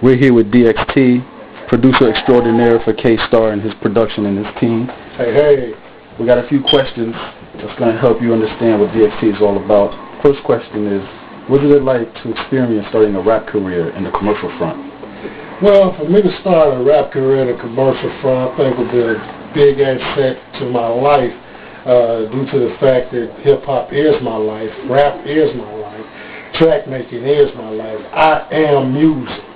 We're here with DXT, producer extraordinaire for K-Starr and his production and his team. Hey. We got a few questions that's going to help you understand what DXT is all about. First question is, what is it like to experience starting a rap career in the commercial front? Well, for me to start a rap career in the commercial front, I think would be a big asset to my life due to the fact that hip-hop is my life, rap is my life, track making is my life. I am music.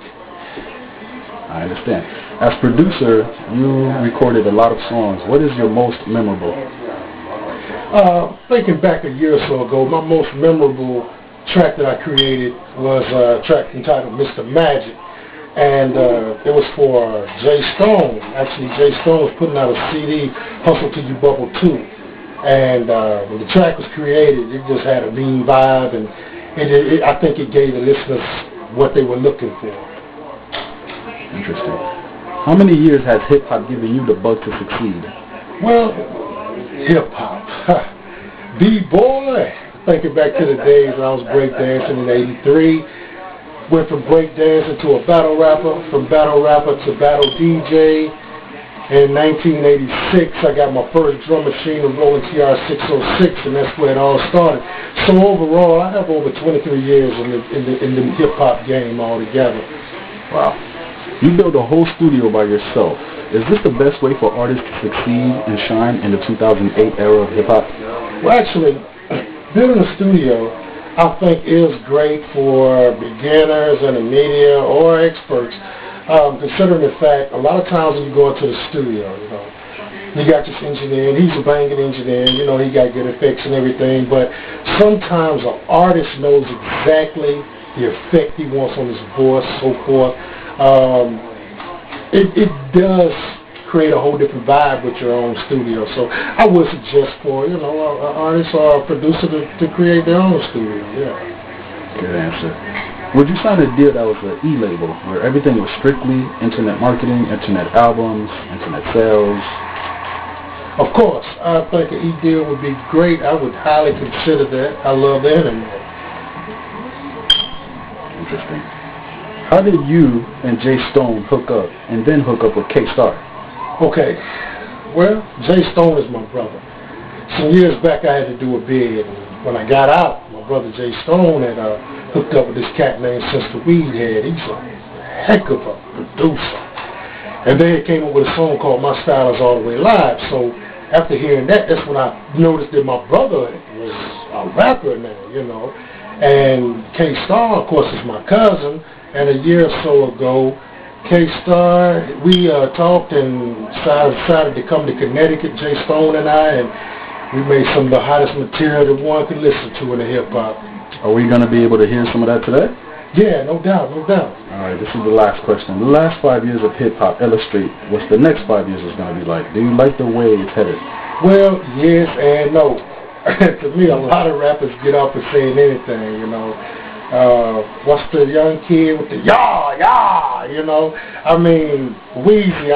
I understand. As producer, you recorded a lot of songs. What is your most memorable? Thinking back a year or so ago, my most memorable track that I created was a track entitled Mr. Magic. And it was for Jay Stone. Actually, Jay Stone was putting out a CD, Hustle Till You Bubble 2. And when the track was created, it just had a mean vibe, and I think it gave the listeners what they were looking for. Interesting. How many years has hip-hop given you the bug to succeed? Well, hip-hop. B-boy. Thinking back to the days when I was breakdancing in '83. Went from breakdancing to a battle rapper, from battle rapper to battle DJ. In 1986, I got my first drum machine, a Rolling TR-606, and that's where it all started. So overall, I have over 23 years in the hip-hop game altogether. Wow. You built a whole studio by yourself. Is this the best way for artists to succeed and shine in the 2008 era of hip-hop? Well, actually, building a studio, I think, is great for beginners and the media or experts, considering the fact a lot of times when you go into the studio, you got this engineer, and he's a banging engineer, he got good effects and everything, but sometimes an artist knows exactly the effect he wants on his voice, so forth. It does create a whole different vibe with your own studio. So I would suggest for, an artist or a producer to create their own studio, yeah. Good answer. Would you sign a deal that was an E-label, where everything was strictly internet marketing, internet albums, internet sales? Of course. I think an E-deal would be great. I would highly consider that. I love the internet. Interesting. How did you and Jay Stone hook up, and then hook up with K-Starr? Okay, well, Jay Stone is my brother. Some years back I had to do a bid, and when I got out, my brother Jay Stone had hooked up with this cat named Sister Weedhead. He's a heck of a producer. And they came up with a song called My Style Is All The Way Live. So after hearing that, that's when I noticed that my brother was a rapper now, And K-Starr, of course, is my cousin. And a year or so ago, K-Starr, we talked and decided to come to Connecticut, Jay Stone and I, and we made some of the hottest material that one could listen to in the hip-hop. Are we going to be able to hear some of that today? Yeah, no doubt, no doubt. All right, this is the last question. The last 5 years of hip-hop illustrate what the next 5 years is going to be like. Do you like the way it's headed? Well, yes and no. To me, a lot of rappers get off of saying anything, what's the young kid with the yah, I mean, Weezy,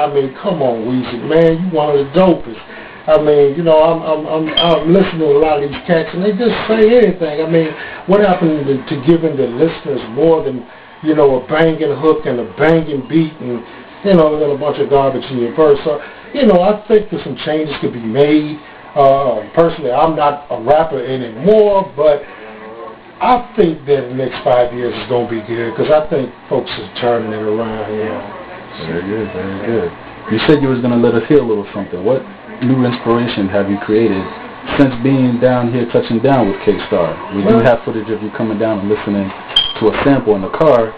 come on, Weezy, man, you one of the dopest. I'm listening to a lot of these cats, and they just say anything. I mean, what happened to giving the listeners more than, a banging hook and a banging beat and, then a bunch of garbage in your verse. So, I think that some changes could be made. Personally, I'm not a rapper anymore, but I think that the next 5 years is going to be good, because I think folks are turning it around, Very good, very good. You said you was going to let us hear a little something. What new inspiration have you created since being down here touching down with K-Starr? We do have footage of you coming down and listening to a sample in the car.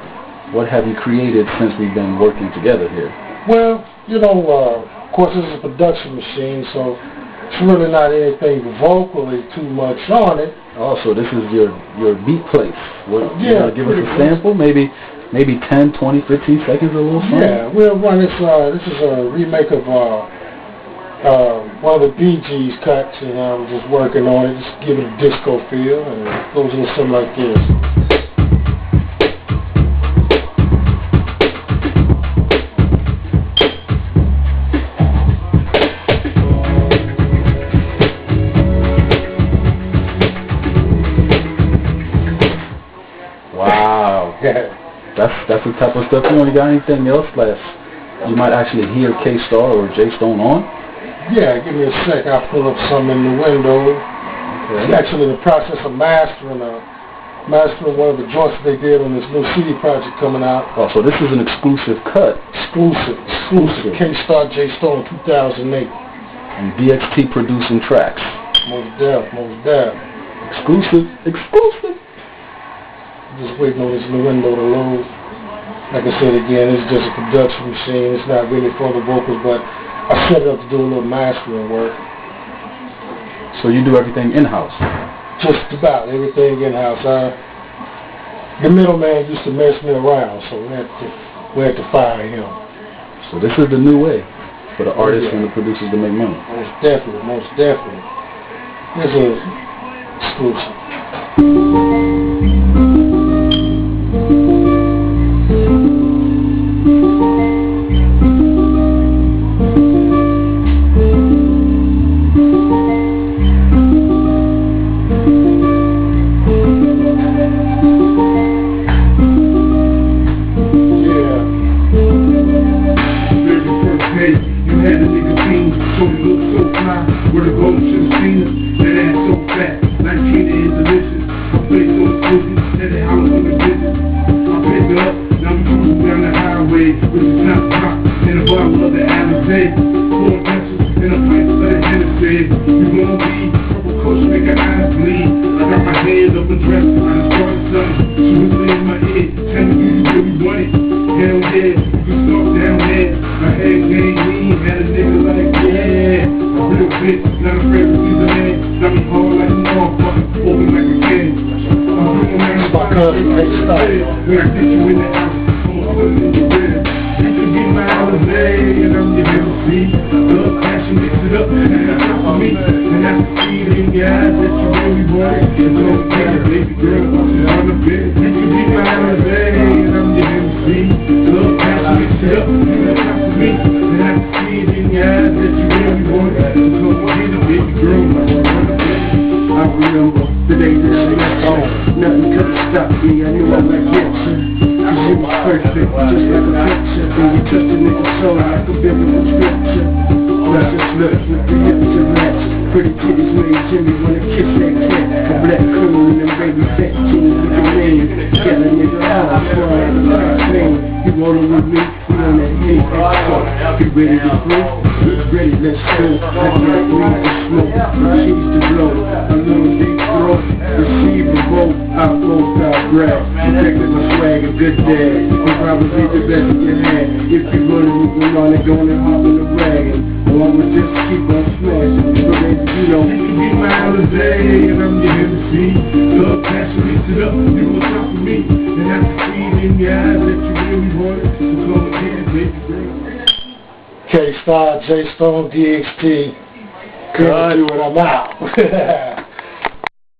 What have you created since we've been working together here? Well, of course, this is a production machine, so it's really not anything vocally too much on it. Also, this is your beat place. You want to give us a much. sample? Maybe 10, 20, 15 seconds, a little something? Yeah, we'll run this. This is a remake of one of the Bee Gees cuts, and I'm just working on it, just give it a disco feel, and it goes a little something like this. that's the type of stuff. You got anything else that you might actually hear K-Starr or J-Stone on? Yeah, give me a sec. I'll pull up some in the window. Okay. He's actually in the process of mastering one of the joints they did on this new CD project coming out. Oh, so this is an exclusive cut. Exclusive. K-Starr, J-Stone, 2008. And DXT producing tracks. Most deaf. Exclusive. Just waiting on this new window to load. Like I said again, it's just a production machine. It's not really for the vocals, but I set it up to do a little mastering work. So you do everything in-house? Just about everything in-house. The middleman used to mess me around, so we had to fire him. So this is the new way for the artists and the producers to make money. Most definitely. This is exclusive. Where the gold should have seen us, that ass so fat. 19 is delicious. My face so spooky, that the house on the business. I picked her up, now we cruising down the highway with the top drop and a bottle of the Alizé. 4 pencils and a pint of the Hennessy. You gon' be purple coach, make her eyes bleed. I got my head up and dressed, I done started something. She whispered in my ear, tell me do you really want it? Hell yeah, you can start down there. My head game lean, had a nigga like yeah. Real bitch, not afraid to see the man. Got me hard like a motherfucker, open like a can. I'm doing man by cousin, K-Starr. When I get you in the house, I'ma put it in your bed. You can be my holiday, and I'm your MC. Love, passion, mix it up, and that's not for me. And I can see it in your eyes that you really want it. And don't care, baby girl, I'm on the bed. You can be my holiday, and I'm your MC. Love, passion, mix it up, and that's not for me. And I can see it in your eyes that you really want it. I remember the day that I left home. Nothing could stop me, I knew I would get you. Cause you was perfect, just like a picture. And you touched a nigga's soul like a biblical scripture. Precious lips with the hips to match. Pretty titties made Jimmy wanna kiss that cat. A black coon and baby fat jeans with the name. Got a nigga all flying the top name. You rollin' with me, we on that hate talk. You ready to flow? Ready, let's go. Like that weed to smoke, cheese to blow. A little deep throat, receive a vote. I'll both out brag. Protecting my swag, a good dad. I'll probably be the best you had. If you running, you can run and go and hop in the wagon. Or I'ma just keep on smashing. But baby, you know, you can be my holiday, and I'm your MC. Love, passion, mix it up, you on top of me. And I can see it in your eyes that you really want it. So come again, baby girl. K-Starr, J-Stone, DXT. Good. I'm out.